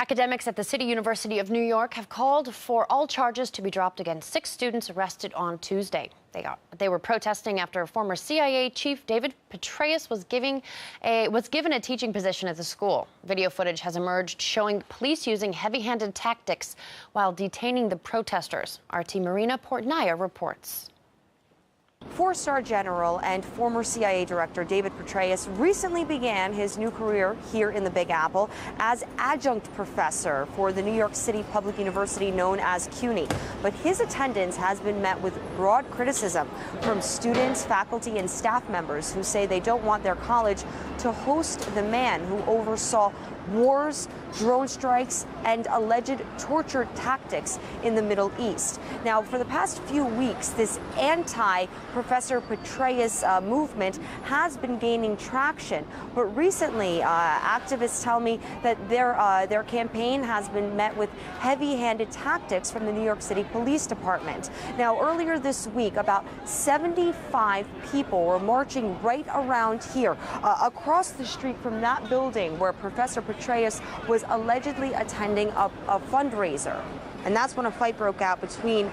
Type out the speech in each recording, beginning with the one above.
Academics at the City University of New York have called for all charges to be dropped against 6 students arrested on Tuesday. They were protesting after former CIA chief David Petraeus was given a teaching position at the school. Video footage has emerged showing police using heavy-handed tactics while detaining the protesters. RT Marina Portnaya reports. Four-star general and former CIA director David Petraeus recently began his new career here in the Big Apple as adjunct professor for the New York City public university known as CUNY. But his attendance has been met with broad criticism from students, faculty, and staff members who say they don't want their college to host the man who oversaw wars, drone strikes, and alleged torture tactics in the Middle East. Now, for the past few weeks, this anti-Professor Petraeus movement has been gaining traction. But recently, activists tell me that their campaign has been met with heavy-handed tactics from the New York City Police Department. Now, earlier this week, about 75 people were marching right around here, across the street from that building where Professor Petraeus was allegedly attending a fundraiser. And that's when a fight broke out between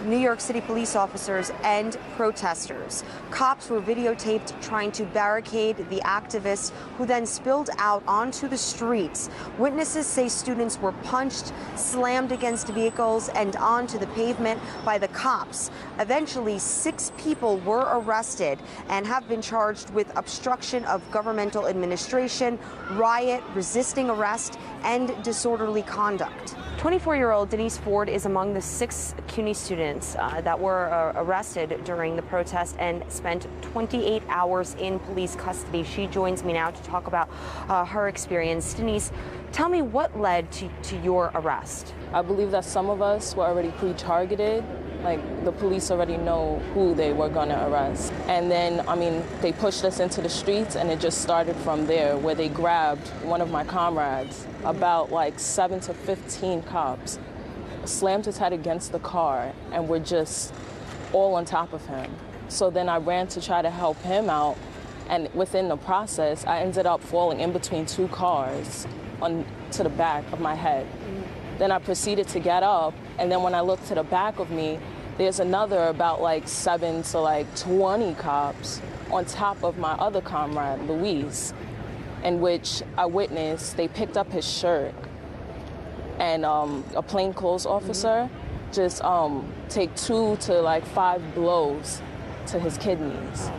New York City police officers and protesters. Cops were videotaped trying to barricade the activists, who then spilled out onto the streets. Witnesses say students were punched, slammed against vehicles, and onto the pavement by the cops. Eventually, 6 people were arrested and have been charged with obstruction of governmental administration, riot, resisting arrest, and disorderly conduct. 24-year-old Denise Ford is among the 6 CUNY students that were arrested during the protest and spent 28 hours in police custody. She joins me now to talk about her experience. Denise, tell me what led to your arrest. I believe that some of us were already pre-targeted. Like, the police already know who they were going to arrest. And then, they pushed us into the streets, and it just started from there, where they grabbed one of my comrades, about 7 to 15 cops, slammed his head against the car, and were just all on top of him. So then I ran to try to help him out, and within the process, I ended up falling in between 2 cars to the back of my head. Then I proceeded to get up, and then when I looked to the back of me, there's another about 7 to 20 cops on top of my other comrade, Luis, in which I witnessed they picked up his shirt, and a plainclothes officer just take 2 to 5 blows to his kidneys.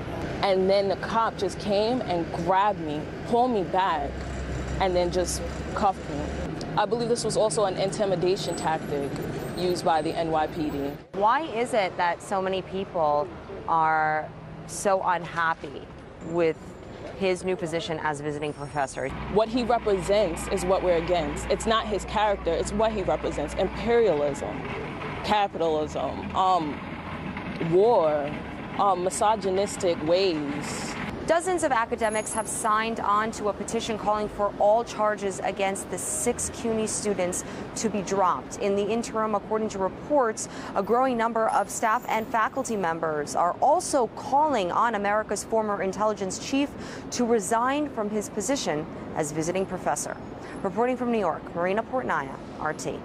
And then the cop just came and grabbed me, pulled me back, and then just cuffed me. I believe this was also an intimidation tactic used by the NYPD. Why is it that so many people are so unhappy with his new position as visiting professor? What he represents is what we're against. It's not his character, it's what he represents. Imperialism, capitalism, war, misogynistic ways. Dozens of academics have signed on to a petition calling for all charges against the 6 CUNY students to be dropped. In the interim, according to reports, a growing number of staff and faculty members are also calling on America's former intelligence chief to resign from his position as visiting professor. Reporting from New York, Marina Portnaya, RT.